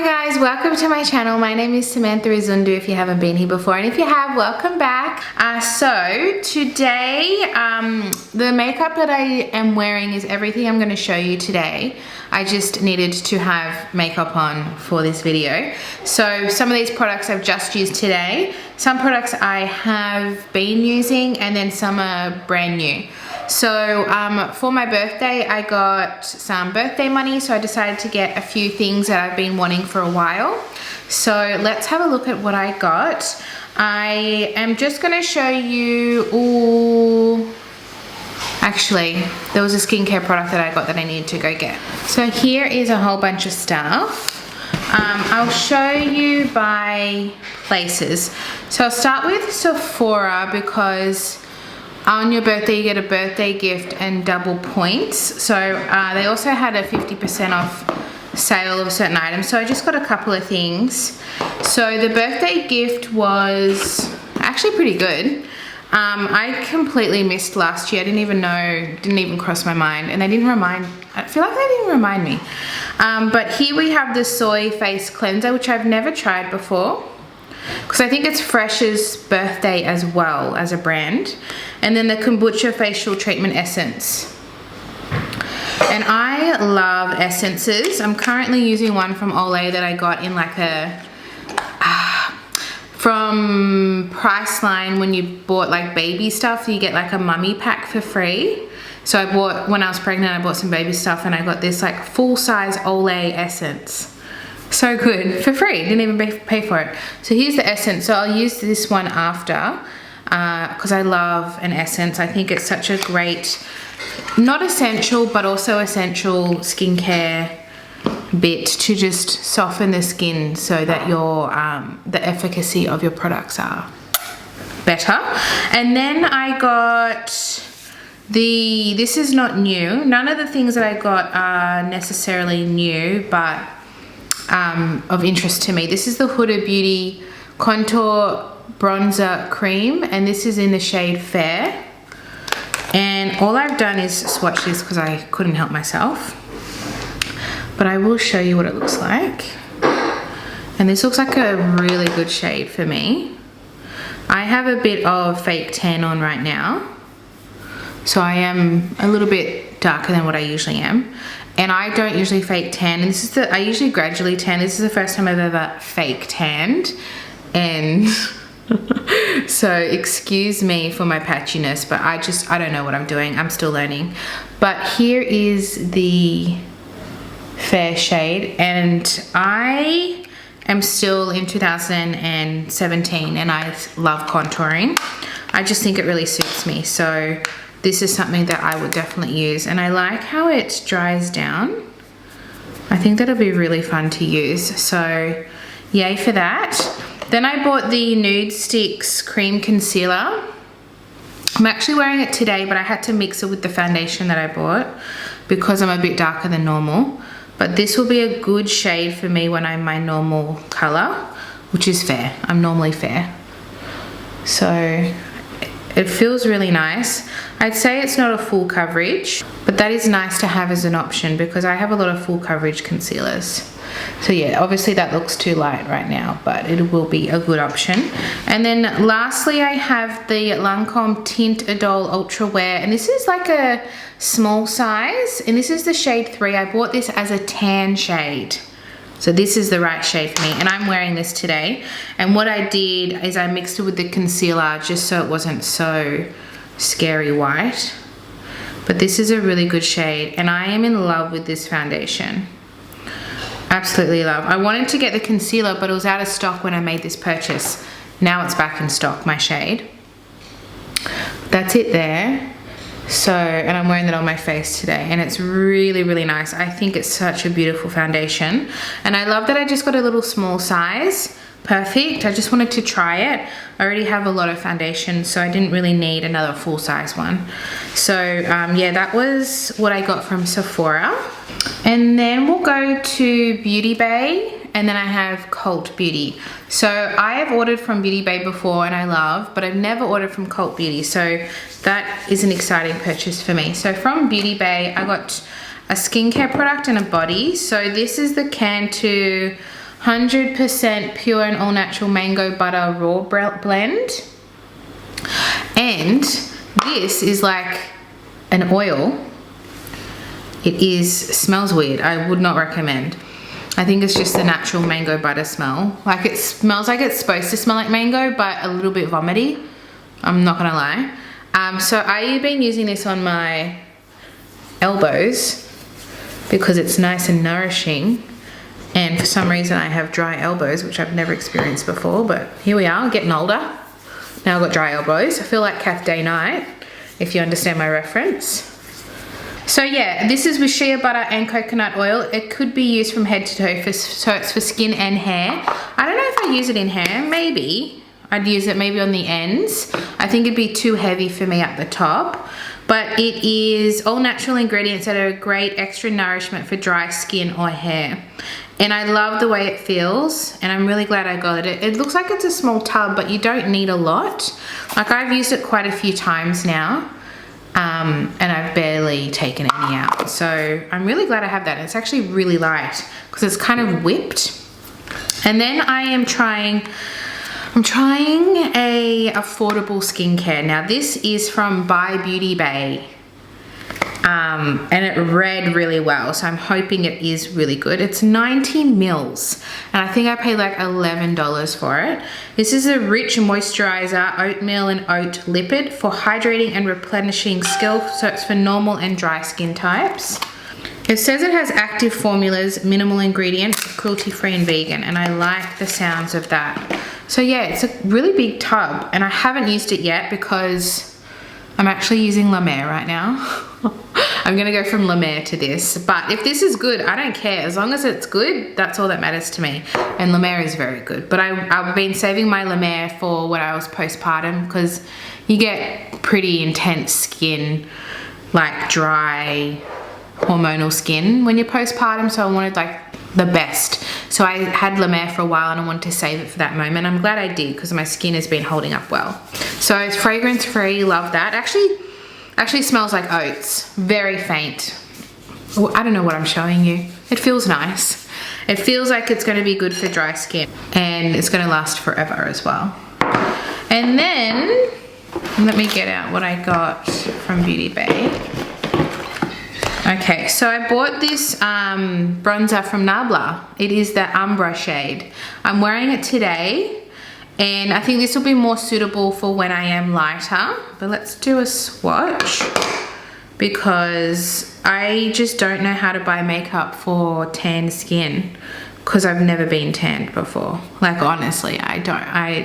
Hi guys, welcome to my channel. My name is Samantha Izundu if you haven't been here before, and if you have, welcome back. So today the makeup that I am wearing is everything I'm going to show you today. I just needed to have makeup on for this video. So some of these products I've just used today, some products I have been using, and then some are brand new. So for my birthday, I got some birthday money, so I decided to get a few things that I've been wanting for a while. So let's have a look at what I got. I am just going to show you, actually, there was a skincare product that I got that I needed to go get. So here is a whole bunch of stuff. I'll show you by places. So I'll start with Sephora because on your birthday you get a birthday gift and double points. So they also had a 50% off sale of certain items. So I just got a couple of things. So the birthday gift was actually pretty good. I completely missed last year. I didn't even know, didn't even cross my mind, and they didn't remind, I feel like they didn't remind me. But here we have the soy face cleanser, which I've never tried before, because I think it's Fresh's birthday as well as a brand. And then the Kombucha facial treatment essence. And I love essences. I'm currently using one from Olay that I got in like a from Priceline. When you bought like baby stuff, you get like a mummy pack for free. So I bought, when I was pregnant, I bought some baby stuff and I got this like full-size Olay essence. So good, for free, didn't even pay for it. So here's the essence. So I'll use this one after because I love an essence. I think it's such a great, not essential, but also essential skincare bit to just soften the skin so that your the efficacy of your products are better. And then I got this is not new. None of the things that I got are necessarily new, but of interest to me. This is the Huda Beauty Contour Bronzer Cream, and this is in the shade Fair. And all I've done is swatch this because I couldn't help myself. But I will show you what it looks like. And this looks like a really good shade for me. I have a bit of fake tan on right now, so I am a little bit darker than what I usually am. And I don't usually fake tan, and this is I usually gradually tan. This is the first time I've ever fake tanned, and so excuse me for my patchiness, but I don't know what I'm doing. I'm still learning. But here is the Fair shade, and I am still in 2017 and I love contouring. I just think it really suits me. So this is something that I would definitely use, and I like how it dries down. I think that'll be really fun to use, so yay for that. Then I bought the Nudestix cream concealer. I'm actually wearing it today, but I had to mix it with the foundation that I bought because I'm a bit darker than normal. But this will be a good shade for me when I'm my normal color, which is fair. I'm normally fair. So it feels really nice. I'd say it's not a full coverage, but that is nice to have as an option because I have a lot of full coverage concealers. So yeah, obviously that looks too light right now, but it will be a good option. And then lastly, I have the Lancome Tint Idole Ultra Wear, and this is like a small size, and this is the shade 3. I bought this as a tan shade. So this is the right shade for me, and I'm wearing this today. And what I did is I mixed it with the concealer just so it wasn't so scary white. But this is a really good shade, and I am in love with this foundation. Absolutely love. I wanted to get the concealer, but it was out of stock when I made this purchase. Now it's back in stock, my shade. That's it there. So, and I'm wearing it on my face today, and it's really, really nice. I think it's such a beautiful foundation, and I love that I just got a little small size. Perfect. I just wanted to try it. I already have a lot of foundation, so I didn't really need another full size one. So yeah, that was what I got from Sephora. And then we'll go to Beauty Bay, and then I have Cult Beauty. So I have ordered from Beauty Bay before and I love, but I've never ordered from Cult Beauty, so that is an exciting purchase for me. So from Beauty Bay, I got a skincare product and a body. So this is the Cantu 100% pure and all natural mango butter raw blend. And this is like an oil. It smells weird. I would not recommend. I think it's just the natural mango butter smell. Like it smells like it's supposed to smell like mango, but a little bit vomity. I'm not gonna lie. So I've been using this on my elbows because it's nice and nourishing. And for some reason I have dry elbows, which I've never experienced before, but here we are, getting older. Now I've got dry elbows. I feel like Kath Day Night, if you understand my reference. So yeah, this is with shea butter and coconut oil. It could be used from head to toe, so it's for skin and hair. I don't know if I use it in hair, maybe. I'd use it maybe on the ends. I think it'd be too heavy for me at the top. But it is all natural ingredients that are great extra nourishment for dry skin or hair. And I love the way it feels, and I'm really glad I got it. It looks like it's a small tub, but you don't need a lot. Like I've used it quite a few times now, and I've barely taken any out. So I'm really glad I have that. It's actually really light because it's kind of whipped. And then I'm trying a affordable skincare. Now this is from By Beauty Bay. And it read really well, so I'm hoping it is really good. It's 90 mils, and I think I paid like $11 for it. This is a rich moisturizer, oatmeal and oat lipid for hydrating and replenishing skin, so it's for normal and dry skin types. It says it has active formulas, minimal ingredients, cruelty-free and vegan, and I like the sounds of that. So yeah, it's a really big tub, and I haven't used it yet because I'm actually using La Mer right now. I'm gonna go from La Mer to this, but if this is good, I don't care. As long as it's good, that's all that matters to me. And La Mer is very good, but I've been saving my La Mer for when I was postpartum because you get pretty intense skin, like dry, hormonal skin when you're postpartum, so I wanted like the best. So I had La Mer for a while and I wanted to save it for that moment. I'm glad I did because my skin has been holding up well. So it's fragrance free, love that. Actually smells like oats, very faint. Oh, I don't know what I'm showing you. It feels nice. It feels like it's gonna be good for dry skin and it's gonna last forever as well. And then, let me get out what I got from Beauty Bay. Okay, so I bought this bronzer from Nabla. It is the Umbra shade. I'm wearing it today, and I think this will be more suitable for when I am lighter. But let's do a swatch because I just don't know how to buy makeup for tan skin because I've never been tanned before. Like honestly,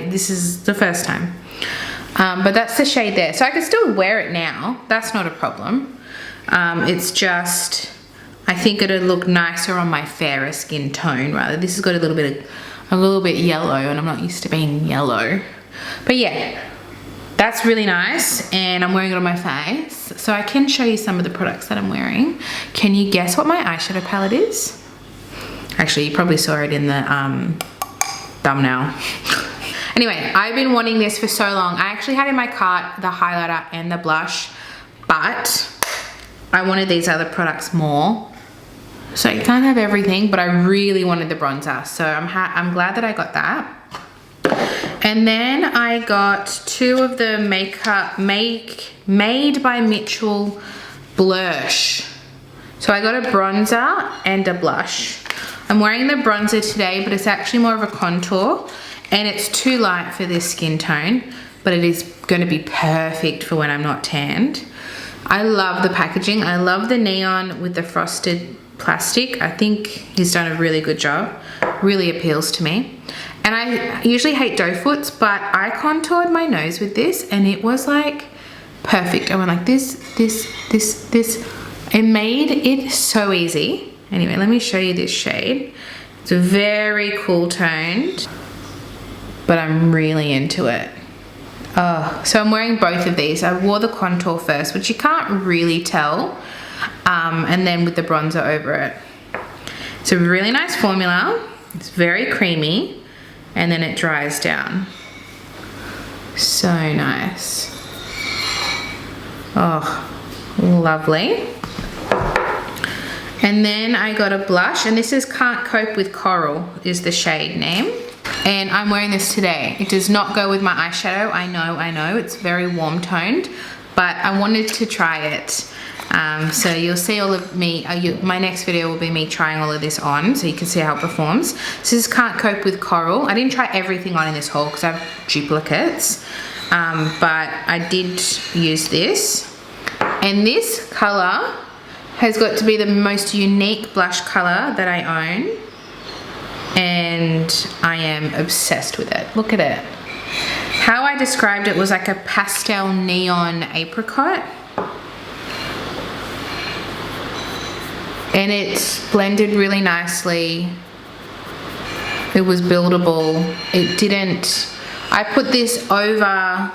this is the first time. But that's the shade there. So I can still wear it now. That's not a problem. It's just, I think it'll look nicer on my fairer skin tone rather. This has got a little bit yellow, and I'm not used to being yellow. But yeah, that's really nice, and I'm wearing it on my face. So I can show you some of the products that I'm wearing. Can you guess what my eyeshadow palette is? Actually, you probably saw it in the thumbnail. Anyway, I've been wanting this for so long. I actually had in my cart the highlighter and the blush, but I wanted these other products more. So you can't have everything, but I really wanted the bronzer. So I'm glad that I got that. And then I got two of the makeup Made by Mitchell blush. So I got a bronzer and a blush. I'm wearing the bronzer today, but it's actually more of a contour, and it's too light for this skin tone, but it is going to be perfect for when I'm not tanned. I love the packaging. I love the neon with the frosted plastic. I think he's done a really good job. Really appeals to me. And I usually hate doe foots, but I contoured my nose with this and it was like perfect. I went like this. It made it so easy. Anyway, let me show you this shade. It's very cool toned, but I'm really into it. Oh, so I'm wearing both of these. I wore the contour first, which you can't really tell, and then with the bronzer over it. It's a really nice formula. It's very creamy, and then it dries down. So nice. Oh, lovely. And then I got a blush, and this is Can't Cope with Coral is the shade name. And I'm wearing this today. It does not go with my eyeshadow. I know, it's very warm toned, but I wanted to try it. So you'll see all of me, my next video will be me trying all of this on so you can see how it performs. This is Can't Cope with Coral. I didn't try everything on in this haul because I have duplicates, but I did use this. And this color has got to be the most unique blush color that I own. And I am obsessed with it. Look at it. How I described it was like a pastel neon apricot. And it's blended really nicely. It was buildable. It didn't, I put this over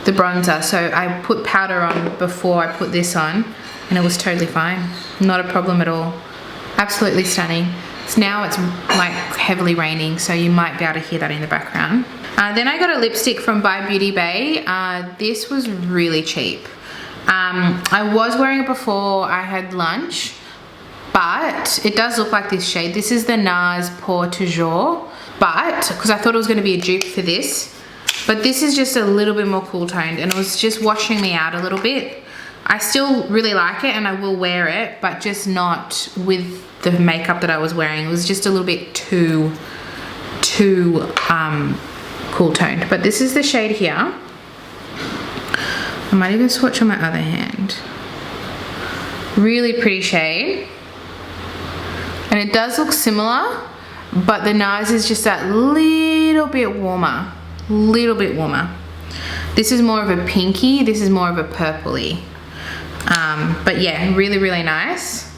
the bronzer. So I put powder on before I put this on, and it was totally fine. Not a problem at all. Absolutely stunning. So now it's like heavily raining, so you might be able to hear that in the background. Then I got a lipstick from By Beauty Bay. This was really cheap. I was wearing it before I had lunch, but it does look like this shade. This is the NARS Pour Toujours, but because I thought it was going to be a dupe for this, but this is just a little bit more cool toned, and it was just washing me out a little bit. I still really like it and I will wear it, but just not with the makeup that I was wearing. It was just a little bit too cool toned. But this is the shade here. I might even swatch on my other hand. Really pretty shade. And it does look similar, but the NARS is just that little bit warmer. Little bit warmer. This is more of a pinky, this is more of a purpley. But yeah, really, really nice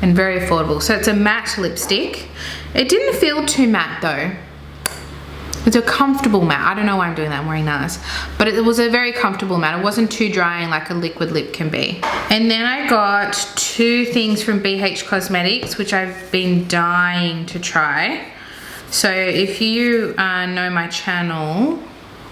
and very affordable. So it's a matte lipstick. It didn't feel too matte though. It's a comfortable matte. I don't know why I'm doing that, I'm wearing NARS. But it was a very comfortable matte. It wasn't too drying like a liquid lip can be. And then I got two things from BH Cosmetics, which I've been dying to try. So if you know my channel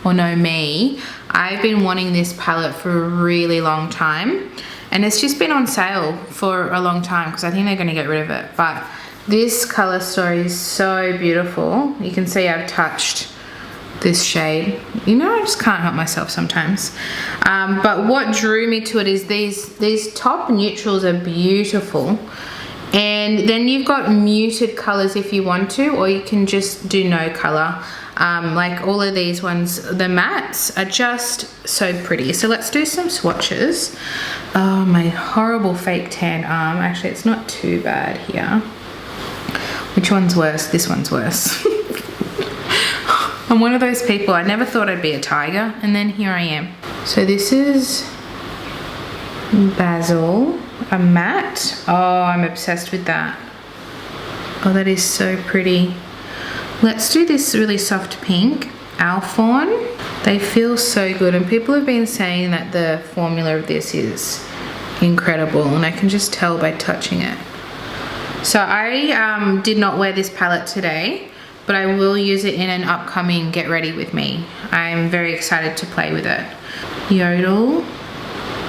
or know me, I've been wanting this palette for a really long time. And it's just been on sale for a long time because I think they're going to get rid of it. But this color story is so beautiful. You can see I've touched this shade. You know, I just can't help myself sometimes. But what drew me to it is these top neutrals are beautiful. And then you've got muted colors if you want to, or you can just do no color. Like all of these ones, the mattes are just so pretty. So let's do some swatches. Oh, my horrible fake tan arm. Actually, it's not too bad here. Which one's worse? This one's worse. I'm one of those people, I never thought I'd be a tiger, and then here I am. So this is Basil, a matte. Oh, I'm obsessed with that. Oh, that is so pretty. Let's do this really soft pink, Alphorn. They feel so good, and people have been saying that the formula of this is incredible, and I can just tell by touching it. So I did not wear this palette today, but I will use it in an upcoming Get Ready With Me. I'm very excited to play with it. Yodel.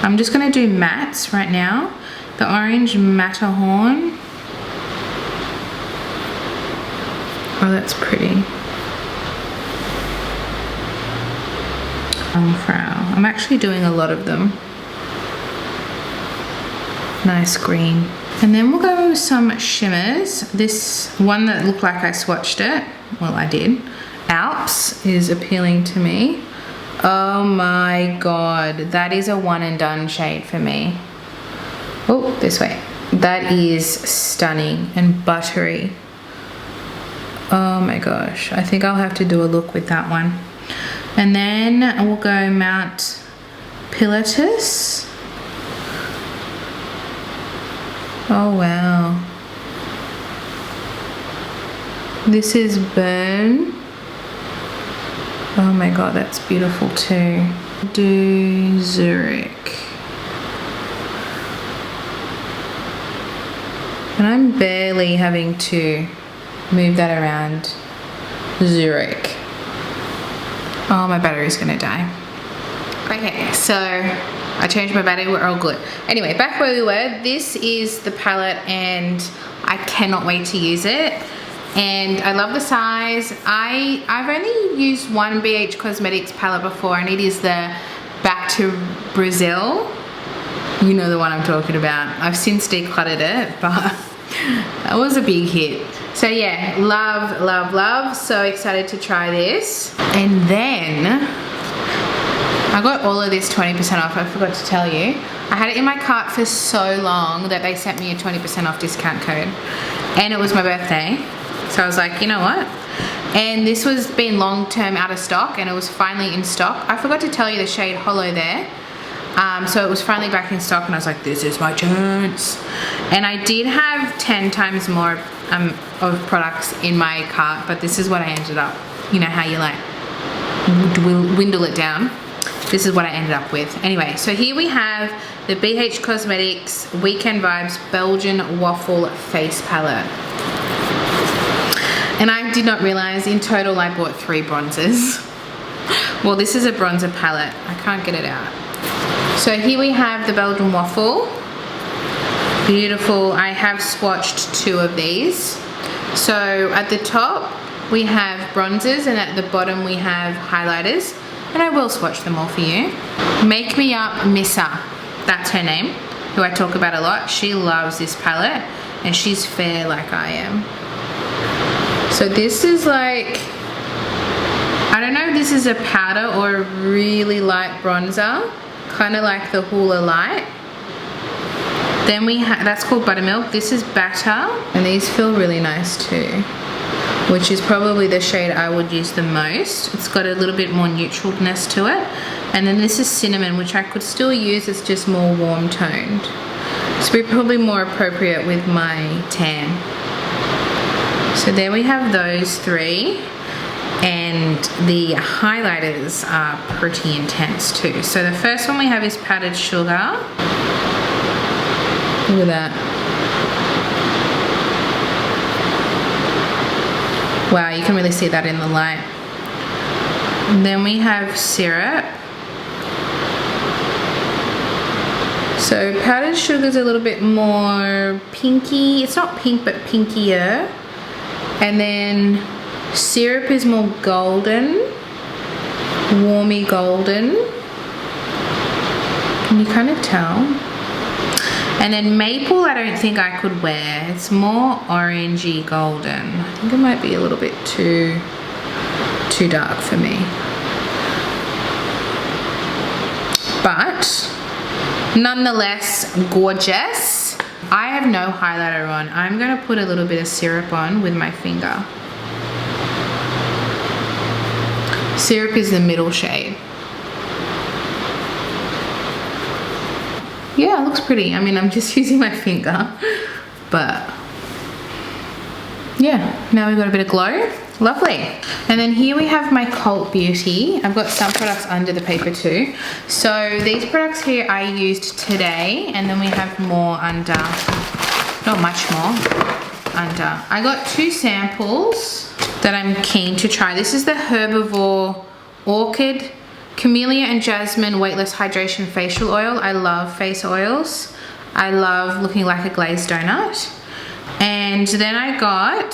I'm just gonna do mattes right now. The orange Matterhorn. Oh, that's pretty. Jungfrau. I'm actually doing a lot of them. Nice green. And then we'll go with some shimmers. This one that looked like I swatched it, well, I did. Alps is appealing to me. Oh my God, that is a one and done shade for me. Oh, this way. That is stunning and buttery. Oh my gosh, I think I'll have to do a look with that one. And then we'll go Mount Pilatus. Oh wow. This is Burn. Oh my God, that's beautiful too. Do Zurich. And I'm barely having to move that around. Zurich. Oh, my battery's gonna die. Okay, so I changed my battery, we're all good. Anyway, back where we were, this is the palette and I cannot wait to use it. And I love the size. I've only used one BH Cosmetics palette before, and it is the Back to Brazil. You know the one I'm talking about. I've since decluttered it, but that was a big hit. So yeah, love, love, love. So excited to try this. And then I got all of this 20% off. I forgot to tell you. I had it in my cart for so long that they sent me a 20% off discount code. And it was my birthday. So I was like, you know what? And this was been long-term out of stock, and it was finally in stock. I forgot to tell you the shade Hollow there. So it was finally back in stock, and I was like, this is my chance. And I did have 10 times more of products in my cart, but this is what I ended up. You know how you like dwindle it down? This is what I ended up with. Anyway, so here we have the BH Cosmetics Weekend Vibes Belgian Waffle Face Palette. And I did not realize in total I bought 3 bronzers. Well, this is a bronzer palette. I can't get it out. So here we have the Belgian Waffle. Beautiful. I have swatched 2 of these. So at the top we have bronzers, and at the bottom we have highlighters. And I will swatch them all for you. Make Me Up Missa. That's her name, who I talk about a lot. She loves this palette, and she's fair like I am. So this is like, I don't know if this is a powder or a really light bronzer, kind of like the Hoola Light. Then we have, that's called Buttermilk. This is Batter, and these feel really nice too, which is probably the shade I would use the most. It's got a little bit more neutralness to it. And then this is Cinnamon, which I could still use, it's just more warm toned. So probably more appropriate with my tan. So there we have those 3, and the highlighters are pretty intense too. So the first one we have is Powdered Sugar. Look at that. Wow, you can really see that in the light. And then we have Syrup. So Powdered Sugar is a little bit more pinky. It's not pink, but pinkier. And then Syrup is more golden, warmy golden. Can you kind of tell? And then Maple I don't think I could wear. It's more orangey golden. I think it might be a little bit too dark for me. But nonetheless gorgeous. I have no highlighter on. I'm going to put a little bit of syrup on with my finger. Syrup is the middle shade. Yeah, it looks pretty. I mean, I'm just using my finger, but yeah, now we've got a bit of glow. Lovely. And then here we have my Cult Beauty. I've got some products under the paper too. So these products here I used today, and then we have more under, not much more, under. I got 2 samples that I'm keen to try. This is the Herbivore Orchid Camellia and Jasmine Weightless Hydration Facial Oil. I love face oils. I love looking like a glazed donut. And then I got,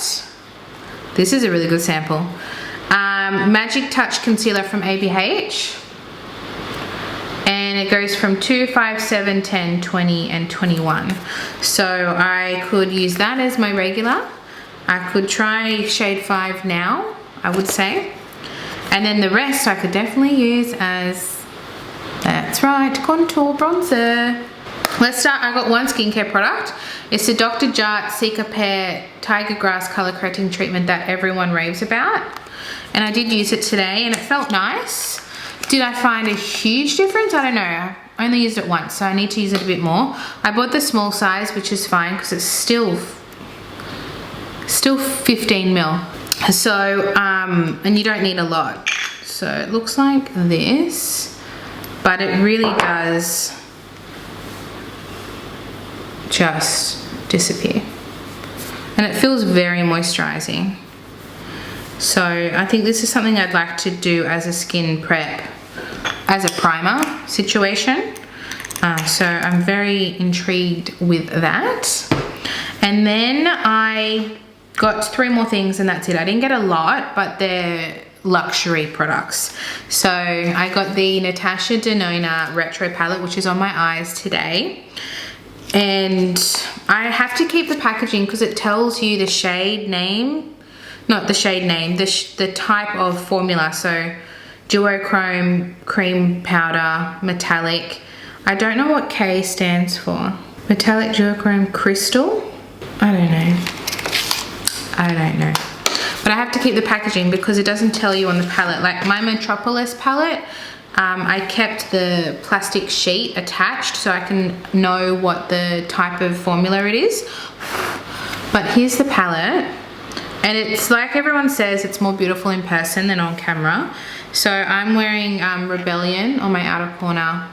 this is a really good sample, Magic Touch Concealer from ABH. And it goes from 2, 5, 7, 10, 20, and 21. So I could use that as my regular. I could try shade 5 now, I would say. And then the rest I could definitely use as, that's right, contour bronzer. Let's start. I got one skincare product. It's the Dr. Jart Cica Pear Tiger Grass Color Correcting Treatment that everyone raves about. And I did use it today and it felt nice. Did I find a huge difference? I don't know. I only used it once, so I need to use it a bit more. I bought the small size, which is fine because it's still 15 mil. So, and you don't need a lot. So it looks like this, but it really does just disappear. And it feels very moisturizing. So I think this is something I'd like to do as a skin prep as a primer situation. So I'm very intrigued with that. And then I got 3 more things and that's it. I didn't get a lot, but they're luxury products. So I got the Natasha Denona Retro Palette, which is on my eyes today. And I have to keep the packaging because it tells you the shade name, not the shade name, the type of formula. So duochrome, cream powder, metallic. I don't know what K stands for. Metallic duochrome crystal? I don't know. But I have to keep the packaging because it doesn't tell you on the palette. Like my Metropolis palette, I kept the plastic sheet attached so I can know what the type of formula it is. But here's the palette. And it's like everyone says, it's more beautiful in person than on camera. So I'm wearing Rebellion on my outer corner.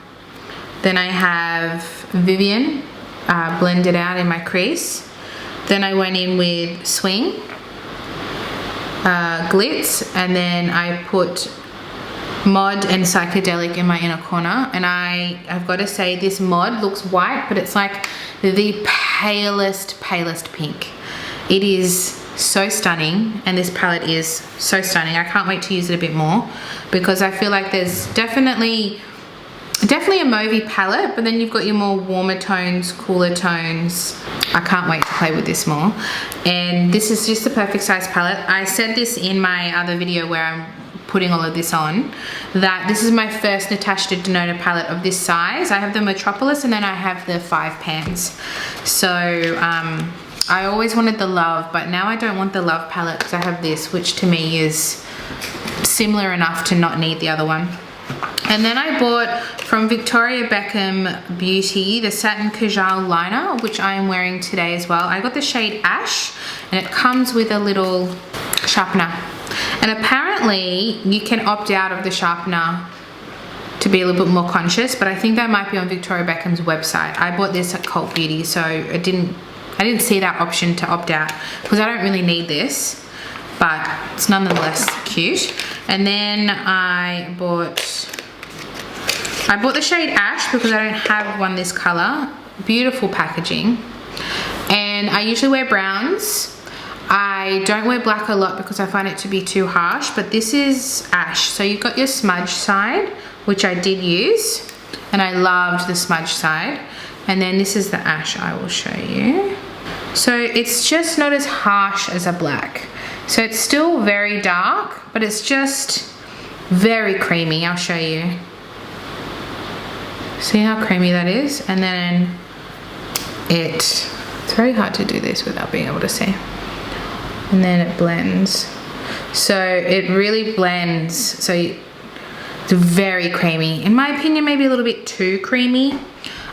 Then I have Vivian blended out in my crease. Then I went in with Swing, Glitz, and then I put Mod and Psychedelic in my inner corner. And I've got to say, this Mod looks white, but it's like the palest pink. It is so stunning, and this palette is so stunning. I can't wait to use it a bit more because I feel like there's definitely a mauvey palette, but then you've got your more warmer tones, cooler tones. I can't wait to play with this more. And this is just the perfect size palette. I said this in my other video where I'm putting all of this on, that this is my first Natasha Denona palette of this size. I have the Metropolis and then I have the 5 pans. So I always wanted the Love, but now I don't want the Love palette because I have this, which to me is similar enough to not need the other one. And then I bought from Victoria Beckham Beauty the Satin Kajal liner, which I am wearing today as well. I got the shade Ash, and it comes with a little sharpener. And apparently you can opt out of the sharpener to be a little bit more conscious, but I think that might be on Victoria Beckham's website. I bought this at Cult Beauty, so I didn't see that option to opt out because I don't really need this, but it's nonetheless cute. And then I bought the shade Ash because I don't have one this color. Beautiful packaging. And I usually wear browns. I don't wear black a lot because I find it to be too harsh, but this is Ash. So you've got your smudge side, which I did use, and I loved the smudge side. And then this is the Ash I will show you. So it's just not as harsh as a black. So it's still very dark, but it's just very creamy. I'll show you. See how creamy that is? And then it's very hard to do this without being able to see. And then it blends. So it really blends. So it's very creamy. In my opinion, maybe a little bit too creamy,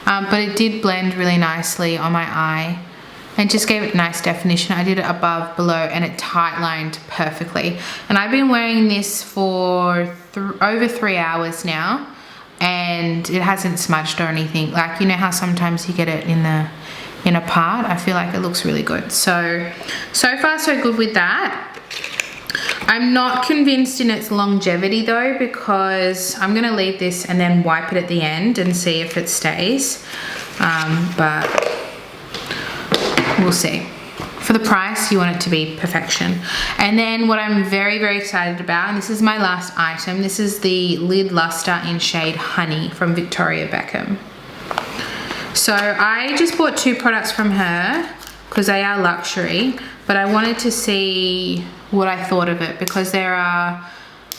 but it did blend really nicely on my eye and just gave it nice definition. I did it above, below, and it tight lined perfectly. And I've been wearing this for over 3 hours now, and it hasn't smudged or anything. Like, you know how sometimes you get it in the inner part? I feel like it looks really good. So far so good with that. I'm not convinced in its longevity though, because I'm gonna leave this and then wipe it at the end and see if it stays. But we'll see. For the price, you want it to be perfection. And then what I'm very, very excited about, and this is my last item, this is the lid Lustre in shade Honey from Victoria Beckham. So I just bought 2 products from her because they are luxury, but I wanted to see what I thought of it because there are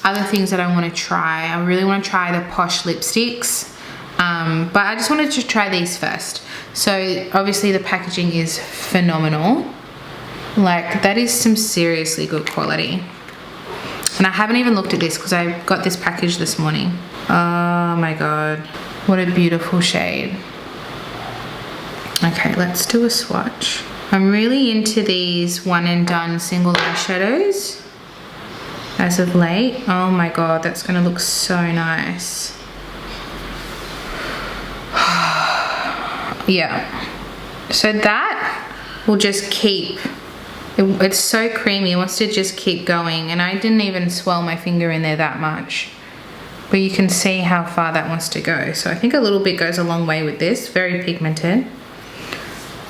other things that I want to try. I really want to try the Posh lipsticks, but I just wanted to try these first. So obviously the packaging is phenomenal. Like, that is some seriously good quality. And I haven't even looked at this because I got this package this morning. Oh my god, what a beautiful shade. Okay, let's do a swatch. I'm really into these one and done single eyeshadows as of late. Oh my god, that's gonna look so nice. Yeah, so that will just keep, it's so creamy, it wants to just keep going, and I didn't even swell my finger in there that much. but you can see how far that wants to go. So I think a little bit goes a long way with this. Very pigmented.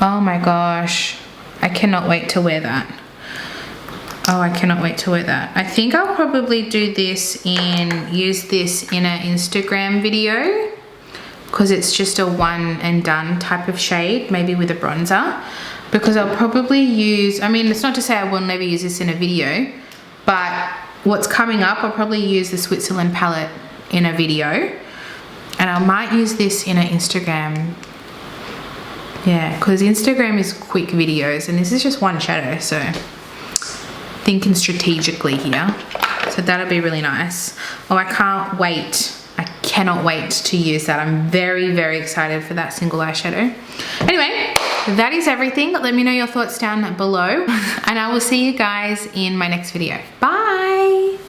Oh my gosh, I cannot wait to wear that. Oh, I cannot wait to wear that. I think I'll probably do this use this in an Instagram video, because it's just a one and done type of shade, maybe with a bronzer. Because I'll probably use, I mean, it's not to say I will never use this in a video, but what's coming up, I'll probably use the Switzerland palette in a video, and I might use this in an Instagram. Yeah, because Instagram is quick videos and this is just one shadow, so thinking strategically here. So that'll be really nice. Oh, I can't wait. I cannot wait to use that. I'm very, very excited for that single eyeshadow. Anyway, that is everything. Let me know your thoughts down below, and I will see you guys in my next video. Bye.